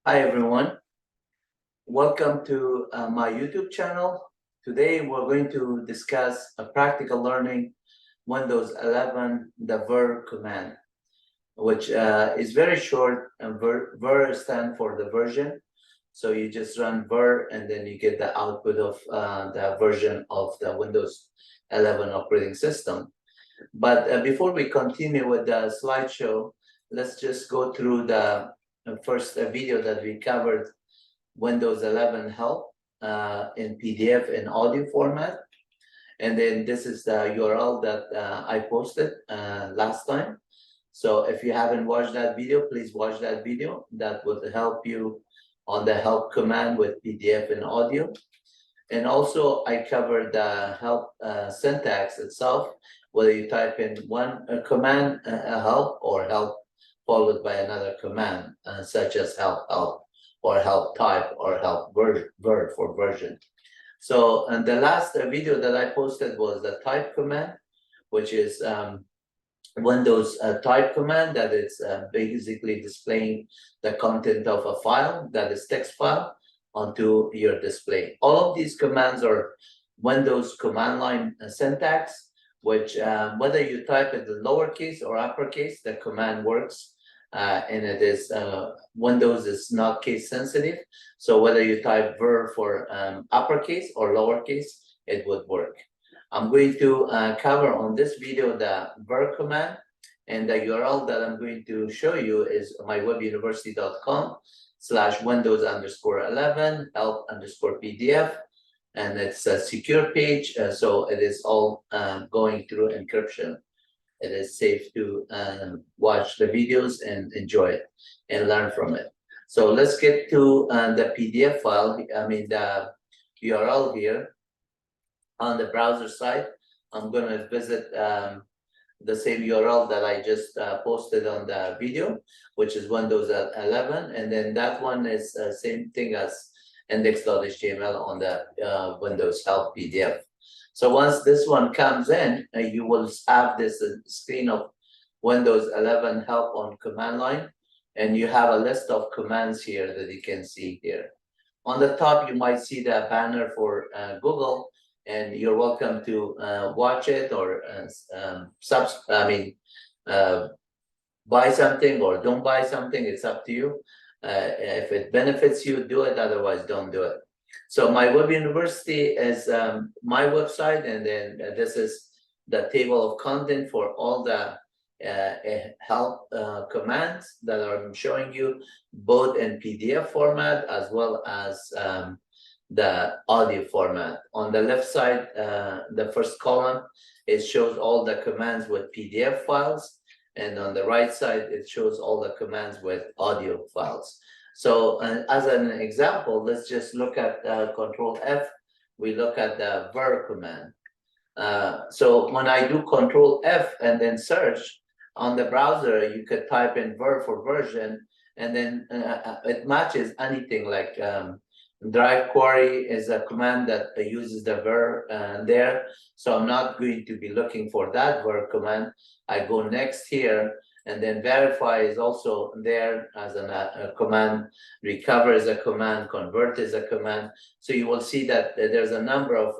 Hi everyone, welcome to my YouTube channel. Today we're going to discuss a practical learning Windows 11, the ver command, which is very short. And ver stands for the version. So you just run ver and then you get the output of the version of the Windows 11 operating system. But before we continue with the slideshow, let's just go through the first video that we covered, Windows 11 help in PDF and audio format. And then this is the URL that I posted last time. So if you haven't watched that video, please watch that video. That would help you on the help command with PDF and audio. And also I covered the help syntax itself, whether you type in one command, help, or help followed by another command, such as help or help type or help word for version. So, and the last video that I posted was the type command, which is Windows type command that is basically displaying the content of a file, that is text file, onto your display. All of these commands are Windows command line syntax, which whether you type it in lowercase or uppercase, the command works. And it is Windows is not case sensitive, so whether you type ver for uppercase or lowercase, it would work. I'm going to cover on this video the ver command, and the URL that I'm going to show you is mywebuniversity.com/windows_11 help_pdf, and it's a secure page, so it is all going through encryption. It is safe to watch the videos and enjoy it and learn from it. So let's get to the PDF file, the URL here. On the browser side, I'm going to visit the same URL that I just posted on the video, which is Windows 11. And then that one is same thing as index.html on the Windows help PDF. So once this one comes in, you will have this screen of Windows 11 help on command line, and you have a list of commands here that you can see here. On the top, you might see the banner for Google, and you're welcome to watch it or buy something or don't buy something. It's up to you. If it benefits you, do it. Otherwise, don't do it. So MyWebUniversity is my website, and then this is the table of content for all the help commands that I'm showing you, both in PDF format as well as the audio format. On the left side, the first column, it shows all the commands with PDF files, and on the right side, it shows all the commands with audio files. So as an example, let's just look at Control F. We look at the ver command. So when I do Control F and then search on the browser, you could type in ver for version, and then it matches anything like drive query is a command that uses the ver there. So I'm not going to be looking for that ver command. I go next here, and then verify is also there as a command, recover is a command, convert is a command. So you will see that there's a number of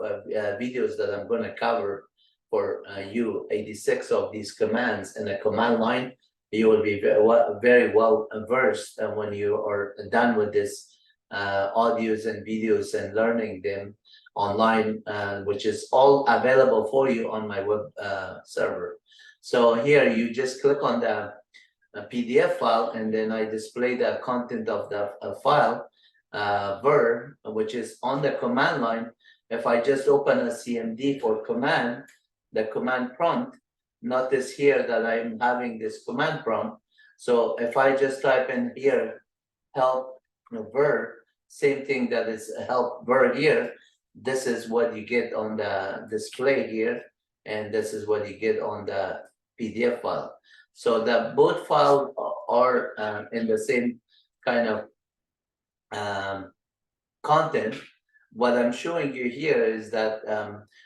videos that I'm going to cover for you, 86 of these commands in a command line. You will be very well versed when you are done with this audios and videos and learning them online, which is all available for you on my web server. So here you just click on the PDF file, and then I display the content of the file, ver, which is on the command line. If I just open a CMD for command, the command prompt, notice here that I'm having this command prompt. So if I just type in here, help ver, same thing that is help ver here, this is what you get on the display here, and this is what you get on the PDF file. So the both files are in the same kind of content. What I'm showing you here is that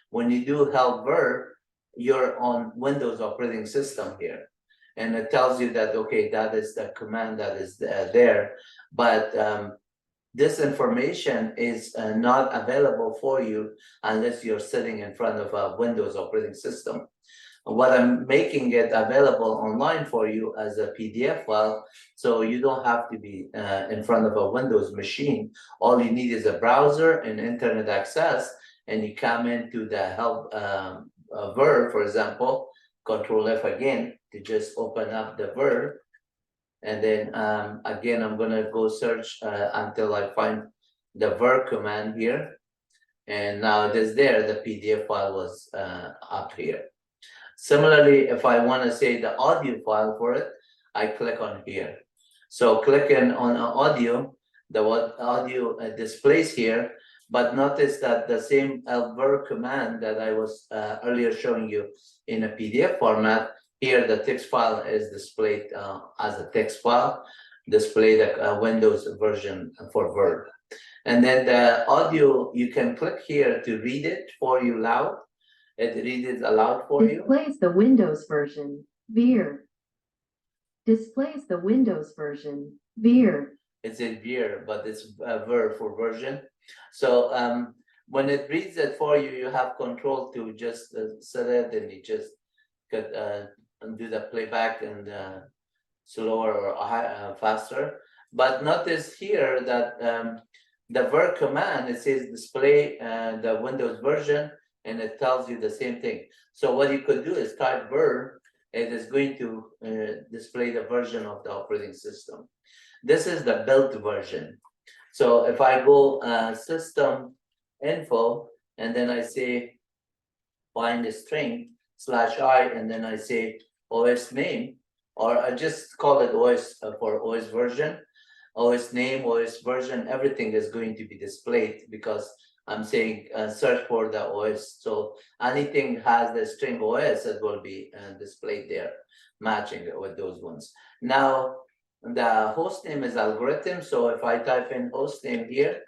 when you do help ver, you're on Windows operating system here, and it tells you that okay, that is the command that is there. but this information is not available for you unless you're sitting in front of a Windows operating system. What I'm making it available online for you as a PDF file, so you don't have to be in front of a Windows machine. All you need is a browser and internet access, and you come into the help Ver, for example, Control F again to just open up the Ver. And then again, I'm gonna go search until I find the Ver command here. And now it is there, the PDF file was up here. Similarly, if I want to say the audio file for it, I click on here. So clicking on audio, the audio displays here, but notice that the same ver command that I was earlier showing you in a PDF format, here the text file is displayed as a text file, display the Windows version for ver. And then the audio, you can click here to read it for you loud. It reads it aloud for you. Displays the Windows version, Veer. Displays the Windows version, Veer. It's in Veer, but it's ver for version. So when it reads it for you, you have control to just set it, and you just could do the playback and slower or faster. But notice here that the ver command, it says display the Windows version, and it tells you the same thing. So what you could do is type ver, it is going to display the version of the operating system. This is the built version. So if I go system info, and then I say find a string /I, and then I say OS name, or I just call it OS for OS version, OS name, OS version, everything is going to be displayed because I'm saying search for the OS. So anything has the string OS, it will be displayed there, matching with those ones. Now, the host name is algorithm. So if I type in host name here,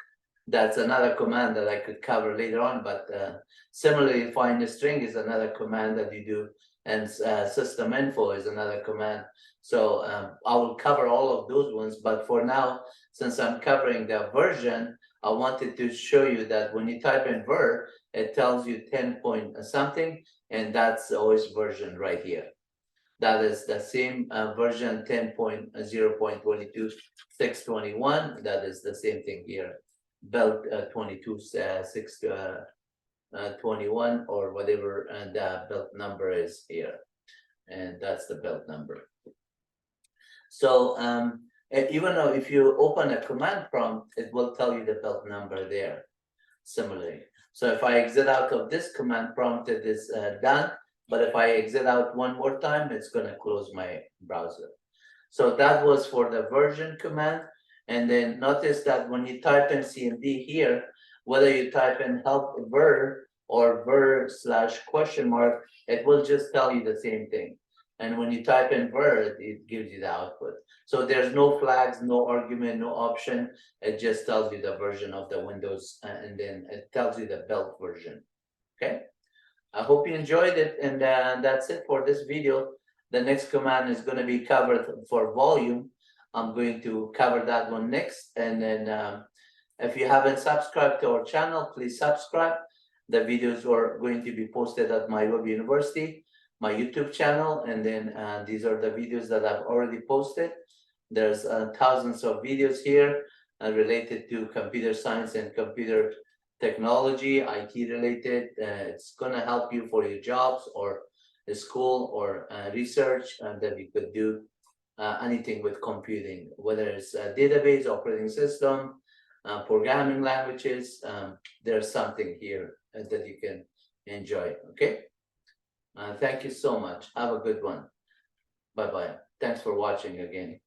that's another command that I could cover later on. But similarly, find a string is another command that you do, and system info is another command. So I will cover all of those ones. But for now, since I'm covering the version, I wanted to show you that when you type in ver, it tells you 10 point something, and that's the OS version right here. That is the same version 10.0.22.621. That is the same thing here, built 22.621 or whatever, and the build number is here, and that's the build number. So even though if you open a command prompt, it will tell you the build number there similarly. So if I exit out of this command prompt, it is done. But if I exit out one more time, it's going to close my browser. So that was for the version command. And then notice that when you type in cmd here, whether you type in help ver or ver /?, it will just tell you the same thing. And when you type in ver, it gives you the output. So there's no flags, no argument, no option. It just tells you the version of the Windows, and then it tells you the built version. Okay. I hope you enjoyed it, and that's it for this video. The next command is going to be covered for volume. I'm going to cover that one next. And then if you haven't subscribed to our channel, please subscribe. The videos are going to be posted at MyWebUniversity, my YouTube channel, and then these are the videos that I've already posted. There's thousands of videos here related to computer science and computer technology, IT related. It's going to help you for your jobs or the school or research, and that you could do anything with computing, whether it's a database, operating system, programming languages. There's something here that you can enjoy. Okay. Thank you so much. Have a good one. Bye-bye. Thanks for watching again.